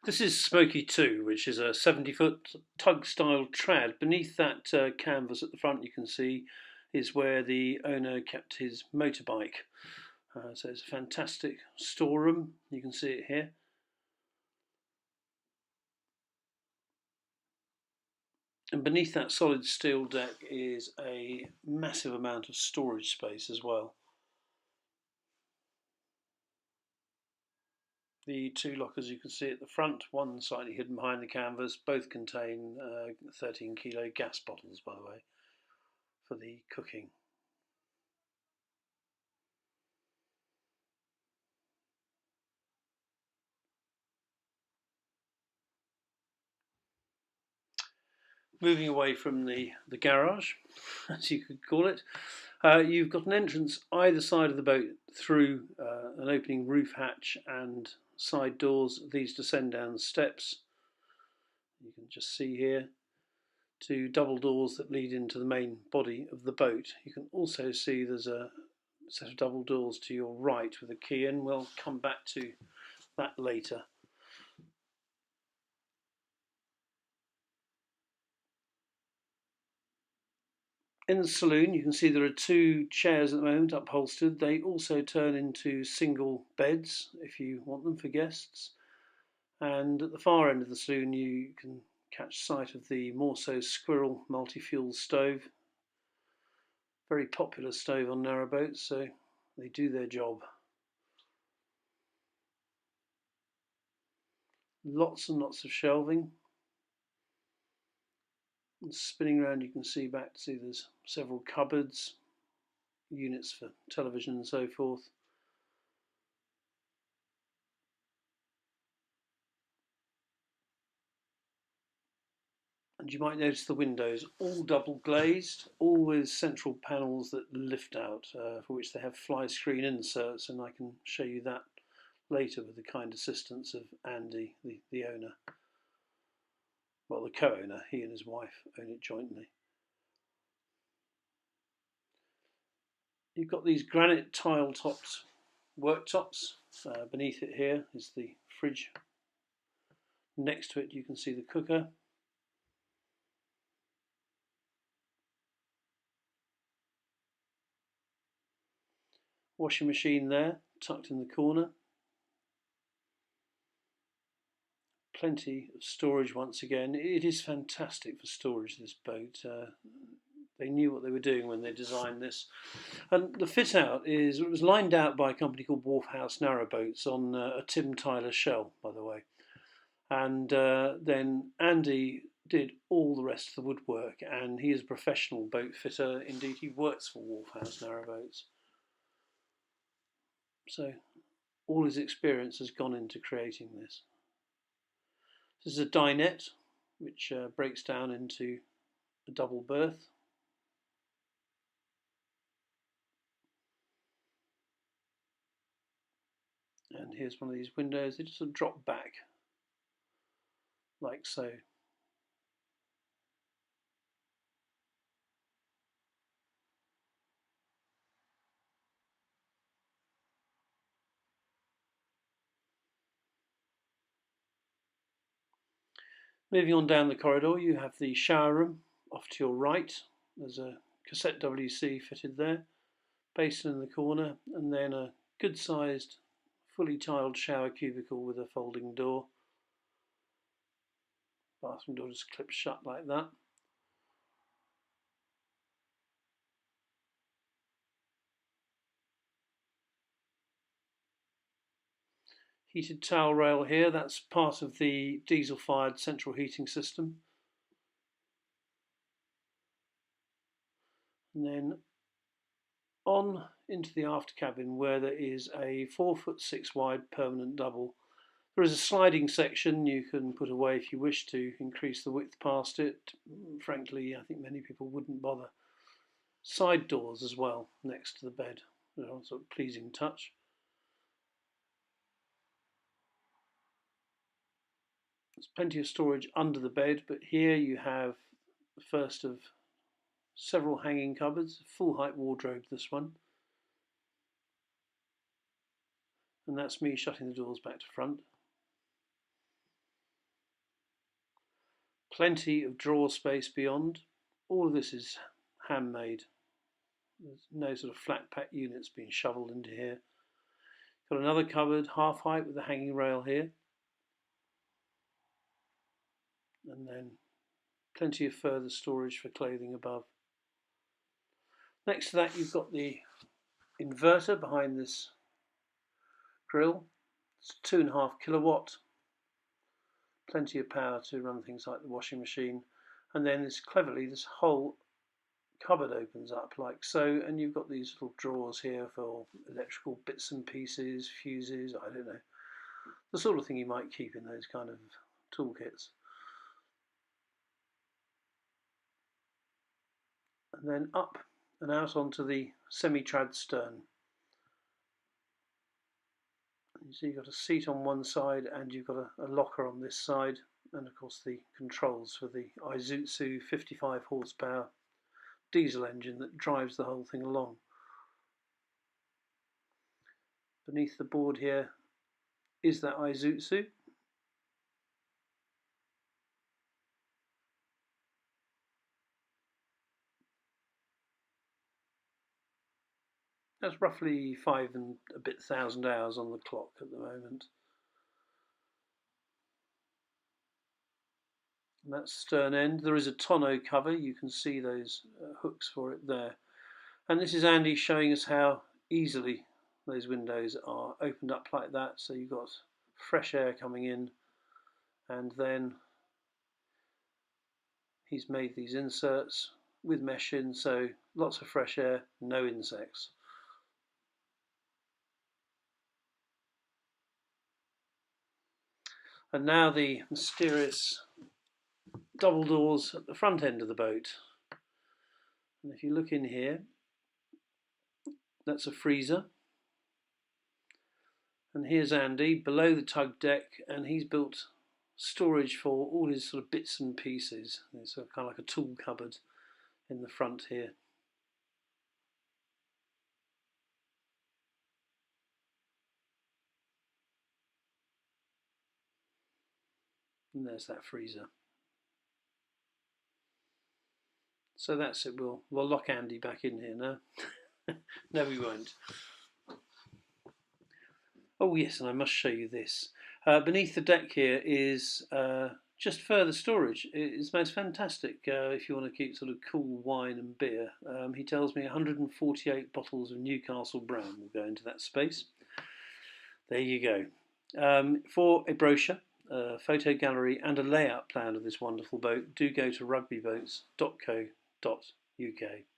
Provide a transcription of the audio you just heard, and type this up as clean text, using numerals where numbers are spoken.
This is Smokie II, which is a 70-foot tug-style trad. Beneath that canvas at the front, you can see, is where the owner kept his motorbike. So it's a fantastic storeroom. You can see it here. And beneath that solid steel deck is a massive amount of storage space as well. The two lockers you can see at the front, one slightly hidden behind the canvas, both contain 13 kilo gas bottles, by the way, for the cooking. Moving away from the garage, as you could call it, you've got an entrance either side of the boat through an opening roof hatch and side doors. These descend down steps, you can just see here, to double doors that lead into the main body of the boat. You can also see there's a set of double doors to your right with a key in. We'll come back to that later. In the saloon, you can see there are two chairs at the moment upholstered. They also turn into single beds if you want them for guests. And at the far end of the saloon, you can catch sight of the Morso Squirrel multi-fuel stove. Very popular stove on narrowboats, so they do their job. Lots and lots of shelving. And spinning around, you can see back to see there's several cupboards, units for television and so forth. And you might notice the windows, all double glazed, all with central panels that lift out, for which they have fly screen inserts, and I can show you that later with the kind assistance of Andy, the owner. Well, the co-owner, he and his wife own it jointly. You've got these granite tile-topped worktops. Beneath it here is the fridge. Next to it you can see the cooker. Washing machine there, tucked in the corner. Plenty of storage once again. It is fantastic for storage, this boat. They knew what they were doing when they designed this. And the fit out it was lined out by a company called Wharf House Narrowboats on a Tim Tyler shell, by the way. And then Andy did all the rest of the woodwork, and he is a professional boat fitter. Indeed, he works for Wharf House Narrowboats. So all his experience has gone into creating this. This is a dinette, which breaks down into a double berth. And here's one of these windows. They just sort of drop back, like so. Moving on down the corridor, you have the shower room off to your right. There's a cassette WC fitted there, basin in the corner, and then a good-sized, fully tiled shower cubicle with a folding door. Bathroom door just clips shut like that. Heated towel rail here, that's part of the diesel-fired central heating system. And then on into the after cabin, where there is a 4'6" wide permanent double. There is a sliding section you can put away if you wish to increase the width past it. Frankly, I think many people wouldn't bother. Side doors as well next to the bed. They're a sort of pleasing touch. There's plenty of storage under the bed, but here you have the first of several hanging cupboards, full height wardrobe this one. And that's me shutting the doors back to front. Plenty of drawer space beyond. All of this is handmade. There's no sort of flat pack units being shoveled into here. Got another cupboard, half height, with a hanging rail here. And then plenty of further storage for clothing above. Next to that, you've got the inverter behind this grill. It's 2.5 kilowatt. Plenty of power to run things like the washing machine. And then cleverly, this whole cupboard opens up like so, and you've got these little drawers here for electrical bits and pieces, fuses, I don't know, the sort of thing you might keep in those kind of toolkits. And then up and out onto the semi-trad stern. You see you've got a seat on one side and you've got a locker on this side, and of course the controls for the Isuzu 55 horsepower diesel engine that drives the whole thing along. Beneath the board here is that Isuzu. That's roughly 5 and a bit thousand hours on the clock at the moment. And that's stern end. There is a tonneau cover. You can see those hooks for it there. And this is Andy showing us how easily those windows are opened up like that. So you've got fresh air coming in, and then he's made these inserts with mesh in, so lots of fresh air, no insects. And now the mysterious double doors at the front end of the boat. And if you look in here, that's a freezer. And here's Andy below the tug deck, and he's built storage for all his sort of bits and pieces. It's kind of like a tool cupboard in the front here. And there's that freezer. So that's it. We'll lock Andy back in here now. No, we won't. Oh yes, and I must show you this. Beneath the deck here is just further storage. It's most fantastic if you want to keep sort of cool wine and beer. He tells me 148 bottles of Newcastle Brown will go into that space. There you go. For a brochure, a photo gallery and a layout plan of this wonderful boat, do go to rugbyboats.co.uk.